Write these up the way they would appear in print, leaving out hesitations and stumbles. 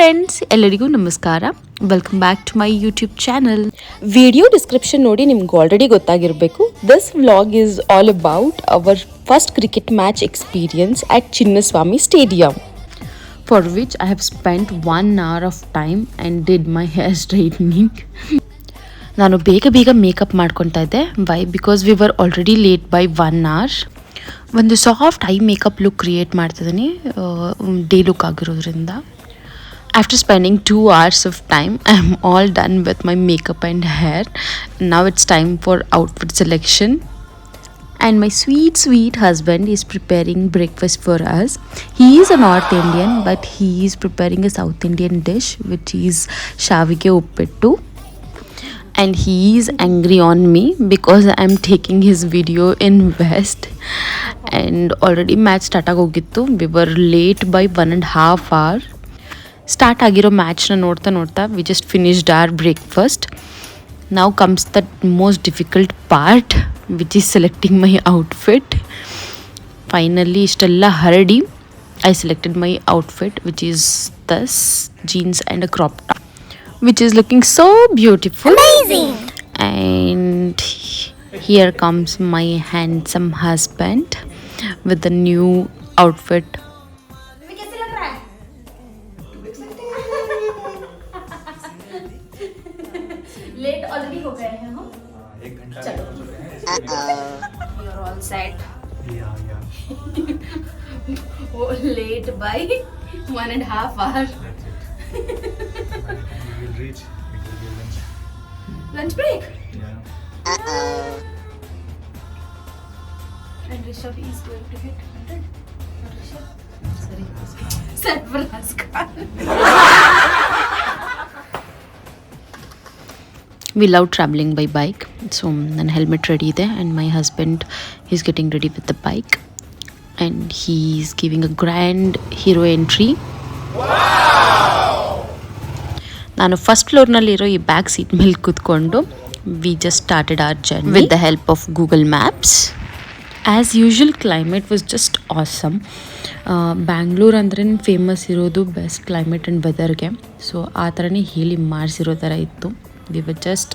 Friends, ಎಲ್ಲರಿಗೂ ನಮಸ್ಕಾರ. Welcome back to my YouTube channel. Video description ನೋಡಿ ನಿಮ್ಗೆ ಆಲ್ರೆಡಿ ಗೊತ್ತಾಗಿರಬೇಕು. This vlog is all about our first cricket match experience at Chinnaswamy stadium, for which I have spent 1 hour of time and did my hair straightening. ನಾನು ಬೇಗ makeup ಮಾಡ್ಕೊತಾ ಇದ್ದೆ. Why? Because we were already late by 1 hour. ಒಂದು soft eye makeup look create ಮಾಡ್ತಿದ್ದೀನಿ, day look ಆಗಿರೋದ್ರಿಂದ. After spending 2 hours of time, I am all done with my makeup and hair. Now it's time for outfit selection. And my sweet husband is preparing breakfast for us. He is a North Indian, but he is preparing a South Indian dish, which is shavige uppittu. And he is angry on me because I am taking his video in West. And already match start agogittu. We were late by 1.5 hours. Start ಆಗಿರೋ ಮ್ಯಾಚ್ನ ನೋಡ್ತಾ we just finished our breakfast. ನಾವು comes the most difficult part, which is selecting my outfit. Finally ಇಷ್ಟೆಲ್ಲ ಹರಡಿ I selected my outfit, which is this jeans and a crop top, which is looking so beautiful. And here comes my handsome husband with the new outfit. Late already हो गए हैं हम, 1 घंटा चलो we are all set. वो late bye 1.5 hour. We will reach. It will be lunch. Lunch break. Yeah. And Rishabh is going to hit 100. Not Rishabh. Sorry. Sarfaraz Khan. We love traveling by bike, so ನನ್ನ helmet ready ಇದೆ and my husband is getting ready with the bike and he is giving a grand hero entry. ನಾನು first ಫ್ಲೋರ್ನಲ್ಲಿರೋ ಈ back seat ಮೇಲೆ ಕೂತ್ಕೊಂಡು we just started our journey with the help of Google maps. As usual climate was just awesome. Bangalore ಅಂದ್ರೆ famous ಇರೋದು best climate and ವೆದರ್ಗೆ, so ಆ ಥರನೇ ಹೇಳಿ ಮಾಡಿಸಿರೋ ಥರ ಇತ್ತು. We were just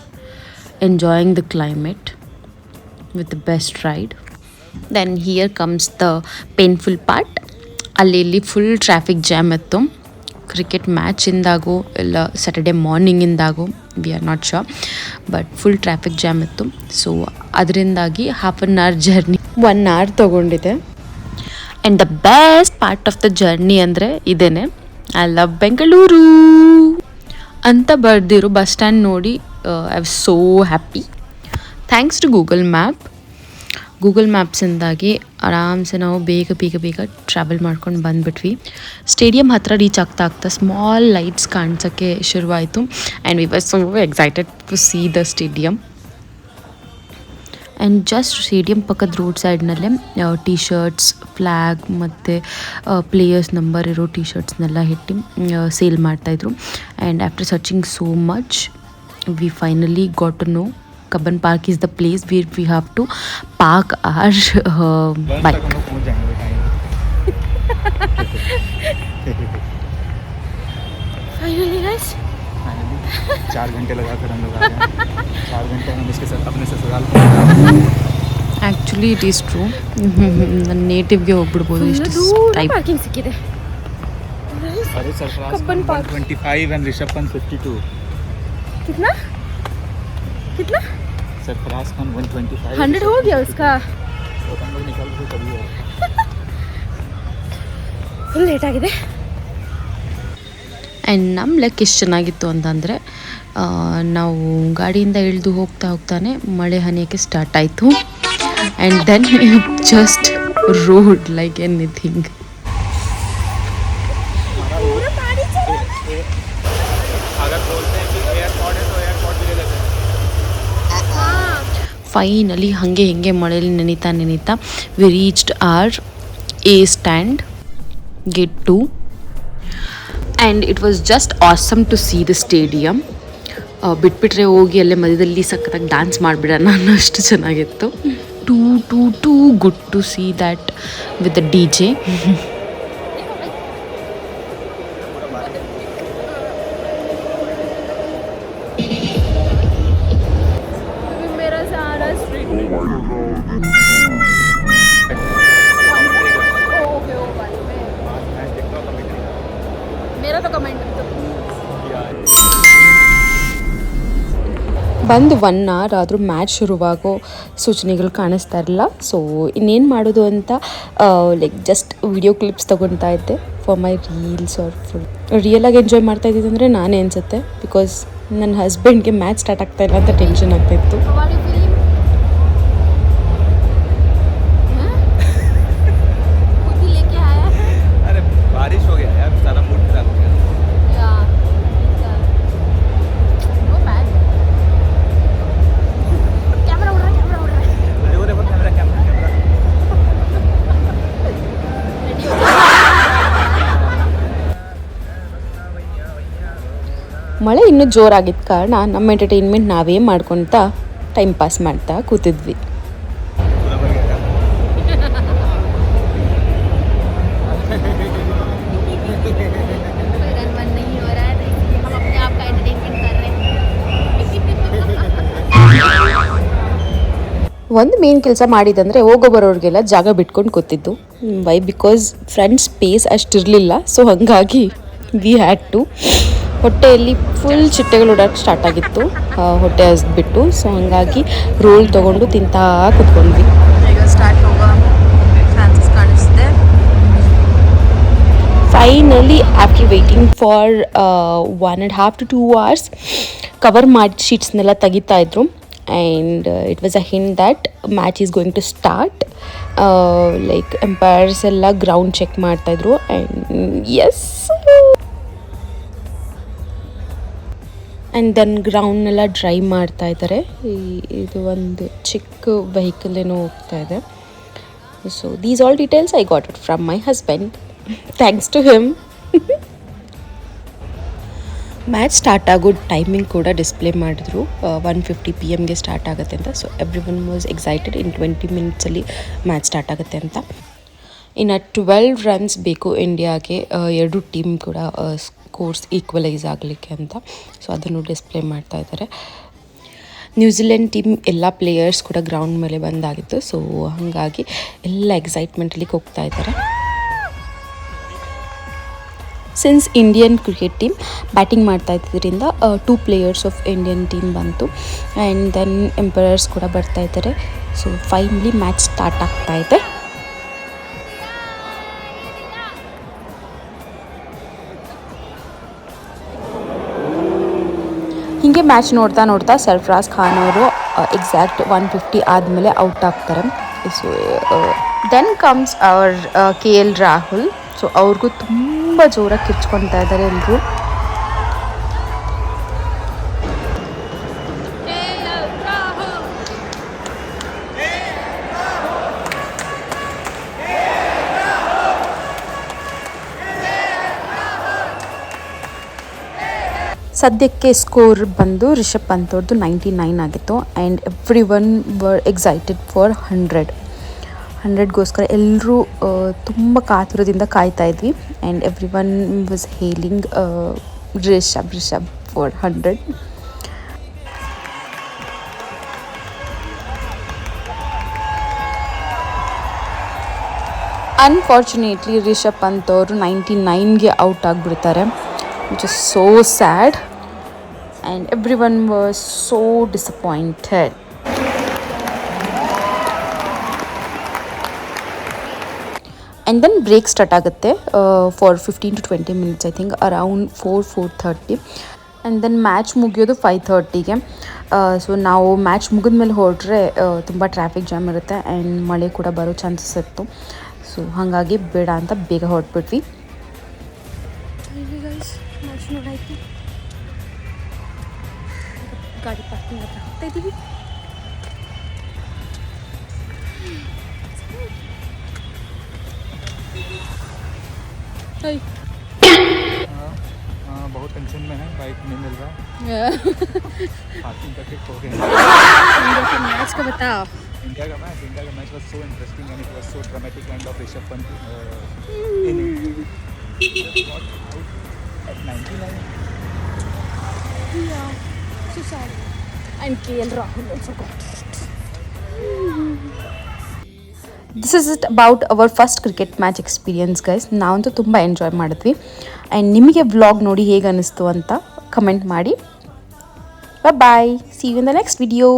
enjoying the climate with the best ride. Then here comes the painful part. ಅಲ್ಲಿ full traffic jam ಇತ್ತು. ಕ್ರಿಕೆಟ್ ಮ್ಯಾಚಿಂದಾಗೋ ಇಲ್ಲ ಸ್ಯಾಟರ್ಡೆ ಮಾರ್ನಿಂಗಿಂದಾಗೋ we are not sure, but full traffic jam ಇತ್ತು. ಸೊ ಅದರಿಂದಾಗಿ 1/2 hour ಜರ್ನಿ 1 hour ತೊಗೊಂಡಿದೆ. And the best part of the journey ಅಂದರೆ ಇದೇನೆ, ಐ ಲವ್ ಬೆಂಗಳೂರು ಅಂತ ಬರ್ದಿರೋ ಬಸ್ ಸ್ಟ್ಯಾಂಡ್ ನೋಡಿ I was so happy. Thanks to Google ಮ್ಯಾಪ್ಸಿಂದಾಗಿ ಆರಾಮ್ಸೆ ನಾವು ಬೇಗ ಟ್ರಾವೆಲ್ ಮಾಡ್ಕೊಂಡು ಬಂದುಬಿಟ್ವಿ. ಸ್ಟೇಡಿಯಂ ಹತ್ರ ರೀಚ್ ಆಗ್ತಾ ಸ್ಮಾಲ್ ಲೈಟ್ಸ್ ಕಾಣಿಸೋಕ್ಕೆ ಶುರುವಾಯಿತು and we were so excited to see the stadium. And just stadium ಪಕ್ಕದ ರೋಡ್ ಸೈಡ್ನಲ್ಲೇ ಟೀ ಶರ್ಟ್ಸ್, ಫ್ಲ್ಯಾಗ್ ಮತ್ತು ಪ್ಲೇಯರ್ಸ್ ನಂಬರ್ ಇರೋ ಟೀ ಶರ್ಟ್ಸ್ನೆಲ್ಲ ಇಟ್ಟು ಸೇಲ್ ಮಾಡ್ತಾಯಿದ್ರು. And after searching so much we finally got to know Cubbon park is the place where we have to park our bike. Finally guys. 4 घंटे लगाकर हम लोग आ गए. 4 घंटे हम इसके साथ अपने ससुराल. Actually it is true. ನನ್ನ ನೇಟಿವ್ಗೆ ಹೋಗ್ಬಿಡ್ಬೋದು ಇಷ್ಟು ಟೈಪ್. ಪಾರ್ಕಿಂಗ್ ಸಿಕ್ಕಿದೆ. अरे सरफराज कब्बन पार्क 125 एंड ऋषभ खान 52. कितना सरफराज खान 125. 100 हो गया उसका. तो हम लोग निकल के कभी है. ಫುಲ್ ಲೇಟ್ ಆಗಿದೆ. ಆ್ಯಂಡ್ ನಮ್ಮ ಲೆಕ್ಕ ಎಷ್ಟು ಚೆನ್ನಾಗಿತ್ತು ಅಂತಂದರೆ, ನಾವು ಗಾಡಿಯಿಂದ ಇಳಿದು ಹೋಗ್ತಾನೆ ಮಳೆ ಹನಿಯೋಕ್ಕೆ ಸ್ಟಾರ್ಟ್ ಆಯಿತು. And then just road like anything. अगर बोलते हैं कि एयरपोर्ट है तो एयरपोर्ट भी ले लेते हैं. ಫೈನಲಿ ಹಾಗೆ ಮಳೆಯಲ್ಲಿ ನೆನೀತಾ we reached R A stand, gate 2. And it was just awesome to see the stadium. ಬಿಟ್ಬಿಟ್ರೆ ಹೋಗಿ ಅಲ್ಲೇ ಮಧ್ಯದಲ್ಲಿ ಸಖತ್ತಾಗಿ ಡ್ಯಾನ್ಸ್ ಮಾಡಿಬಿಡೋಣ ಅನ್ನೋಷ್ಟು ಚೆನ್ನಾಗಿತ್ತು. Too good to see that with the DJ. मेरा तो कमेंट ಬಂದು 1 hour ಆದರೂ ಮ್ಯಾಚ್ ಶುರುವಾಗೋ ಸೂಚನೆಗಳು ಕಾಣಿಸ್ತಾ ಇರಲಿಲ್ಲ. ಸೊ ಇನ್ನೇನು ಮಾಡೋದು ಅಂತ ಲೈಕ್ ಜಸ್ಟ್ ವಿಡಿಯೋ ಕ್ಲಿಪ್ಸ್ ತೊಗೊತಾ ಇದ್ದೆ for my reels or full ರಿಯಲಾಗಿ ಎಂಜಾಯ್ ಮಾಡ್ತಾ ಇದ್ದಿದ್ದು ಅಂದರೆ ನಾನೇ ಅನಿಸುತ್ತೆ. ಬಿಕಾಸ್ ನನ್ನ ಹಸ್ಬೆಂಡ್ಗೆ ಮ್ಯಾಚ್ ಸ್ಟಾರ್ಟ್ ಆಗ್ತಾ ಇಲ್ಲ ಅಂತ ಟೆನ್ಷನ್ ಆಗ್ತಾಯಿತ್ತು. बारिश हो गया यार, सारा मूड खराब हो गया. कैमरा उड़ रहा है. अरे वो देखो कैमरा. ಮಳೆ ಇನ್ನೂ ಜೋರಾಗಿದ್ದ ಕಾರಣ ನಮ್ಮ ಎಂಟರ್ಟೈನ್ಮೆಂಟ್ ನಾವೇ ಮಾಡ್ಕೊತಾ ಟೈಮ್ ಪಾಸ್ ಮಾಡ್ತಾ ಕೂತಿದ್ವಿ. ಒಂದು ಮೇನ್ ಕೆಲಸ ಮಾಡಿದಂದರೆ ಹೋಗೋ ಬರೋರಿಗೆಲ್ಲ ಜಾಗ ಬಿಟ್ಕೊಂಡು ಕೂತಿದ್ದು. ವೈ ಬಿಕಾಸ್ ಫ್ರಂಟ್ ಸ್ಪೇಸ್ ಅಷ್ಟಿರಲಿಲ್ಲ. ಸೊ ಹಾಗಾಗಿ ವಿ ಹ್ಯಾಡ್ ಟು. ಹೊಟ್ಟೆಯಲ್ಲಿ ಫುಲ್ ಚಿಟ್ಟೆಗಳು ಓಡೋಕ್ಕೆ ಸ್ಟಾರ್ಟ್ ಆಗಿತ್ತು ಹೊಟ್ಟೆ ಹಸ್ಬಿಟ್ಟು. ಸೊ ಹಾಗಾಗಿ ರೋಲ್ ತೊಗೊಂಡು ತಿಂತಾ ಕೂತ್ಕೊಂಡ್ವಿ. ಈಗ ಸ್ಟಾರ್ಟ್ ಹೋಗೋ ಚಾನ್ಸಸ್ ಕಾಣಿಸ್ತೆ. Finally after waiting for 1.5 to 2 hours cover ಮಾಡಿ ಶೀಟ್ಸ್ನೆಲ್ಲ ತೆಗಿತಾ ಇದ್ರು. And it was a hint that match is going to start. Like umpires ಎಲ್ಲ ಗ್ರೌಂಡ್ ಚೆಕ್ ಮಾಡ್ತಾಯಿದ್ರು. ಆ್ಯಂಡ್ ಎಸ್, ಆ್ಯಂಡ್ ದೆನ್ ಗ್ರೌಂಡ್ನೆಲ್ಲ ಡ್ರೈ ಮಾಡ್ತಾ ಇದ್ದಾರೆ. ಇದು ಒಂದು ಚಿಕ್ಕ ವೆಹಿಕಲ್ ಏನೋ ಹೋಗ್ತಾ ಇದೆ. So these all details I got it from my husband. Thanks to him. Match start ಆಗೋ ಟೈಮಿಂಗ್ ಕೂಡ ಡಿಸ್ಪ್ಲೇ ಮಾಡಿದ್ರು. 1:50 PM ಸ್ಟಾರ್ಟ್ ಆಗುತ್ತೆ ಅಂತ. So every one was excited. In 20 minutesಲ್ಲಿ ಮ್ಯಾಚ್ ಸ್ಟಾರ್ಟ್ ಆಗುತ್ತೆ ಅಂತ. ಇನ್ನು 12 runs ಬೇಕು ಇಂಡಿಯಾಗೆ, ಎರಡು ಟೀಮ್ ಕೂಡ ಸ್ಕೋರ್ಸ್ ಈಕ್ವಲೈಸ್ ಆಗಲಿಕ್ಕೆ ಅಂತ. ಸೊ ಅದನ್ನು ಡಿಸ್ಪ್ಲೇ ಮಾಡ್ತಾ ಇದ್ದಾರೆ. ನ್ಯೂಜಿಲೆಂಡ್ ಟೀಮ್ ಎಲ್ಲ ಪ್ಲೇಯರ್ಸ್ ಕೂಡ ಗ್ರೌಂಡ್ ಮೇಲೆ ಬಂದಾಗಿತ್ತು. ಸೊ ಹಾಗಾಗಿ ಎಲ್ಲ ಎಕ್ಸೈಟ್ಮೆಂಟಲ್ಲಿ ಹೋಗ್ತಾ ಇದ್ದಾರೆ. Since Indian cricket team batting ಮಾಡ್ತಾ ಇದ್ದಿದ್ದರಿಂದ 2 players ಆಫ್ ಇಂಡಿಯನ್ ಟೀಮ್ ಬಂತು. ಆ್ಯಂಡ್ ದೆನ್ ಎಂಪೈರ್ಸ್ ಕೂಡ ಬರ್ತಾ ಇದ್ದಾರೆ. ಸೊ ಫೈನಲಿ ಮ್ಯಾಚ್ ಸ್ಟಾರ್ಟ್ ಆಗ್ತಾ ಇದೆ. ಹೀಗೆ ಮ್ಯಾಚ್ ನೋಡ್ತಾ ನೋಡ್ತಾ ಸರ್ಫರಾಜ್ ಖಾನ್ ಅವರು ಎಕ್ಸಾಕ್ಟ್ 150 ಆದಮೇಲೆ ಔಟ್ ಆಗ್ತಾರೆ. So then comes our KL Rahul. So ಅವ್ರಿಗೂ ತುಂಬ ಜೋರಾಗಿ ಕಿರ್ಚ್ಕೊಳ್ತಾ ಇದ್ದಾರೆ ಎಲ್ಲರೂ. ಸದ್ಯಕ್ಕೆ ಸ್ಕೋರ್ ಬಂದು ರಿಷಬ್ ಪಂತ್ ಅವ್ರದ್ದು 99 ಆಗಿತ್ತು. And every one were excited for 100ಗೋಸ್ಕರ ಎಲ್ಲರೂ ತುಂಬ ಕಾತುರದಿಂದ ಕಾಯ್ತಾ ಇದ್ವಿ. And every one was hailing Rishabh for 100. Unfortunately Rishabh Pant ಅವರು 99ಗೆ ಔಟ್ ಆಗಿಬಿಡ್ತಾರೆ. which is so sad and everyone was so disappointed. And then break start ಆಗುತ್ತೆ for 15 to 20 minutes, I think around 4:30. And then match ಮುಗಿಯೋದು 5:30ಗೆ. ಸೊ ನಾವು ಮ್ಯಾಚ್ ಮುಗಿದ್ಮೇಲೆ ಹೊರಟ್ರೆ ತುಂಬ ಟ್ರಾಫಿಕ್ ಜಾಮ್ ಇರುತ್ತೆ ಆ್ಯಂಡ್ ಮಳೆ ಕೂಡ ಬರೋ ಚಾನ್ಸಸ್ ಇತ್ತು. ಸೊ ಹಾಗಾಗಿ ಬೇಡ ಅಂತ ಬೇಗ ಹೊರಟ್ಬಿಟ್ವಿ. ಮ್ಯಾಚ್ ನೋಡಾಯ್ತು. ಗಾಡಿ ಪಾರ್ಕಿಂಗ್ ಹತ್ರ ಹೋಗ್ತಾ ಇದ್ದೀವಿ. बहुत टेंशन में है, बाइक नहीं मिल रहा. पार्किंग करके खो गए. इंडिया के मैच का बताओ. इंडिया का match was so interesting and it was so dramatic and of Rishabh Pant in got out at 99. Yeah, so sad. And KL Rahul also got it. This is it about our first cricket match experience guys. ನಾವಂತೂ ತುಂಬ enjoy ಮಾಡಿದ್ವಿ. And ನಿಮಗೆ vlog ನೋಡಿ ಹೇಗೆ ಅನ್ನಿಸ್ತು ಅಂತ comment ಮಾಡಿ. Bye, see you in the next video.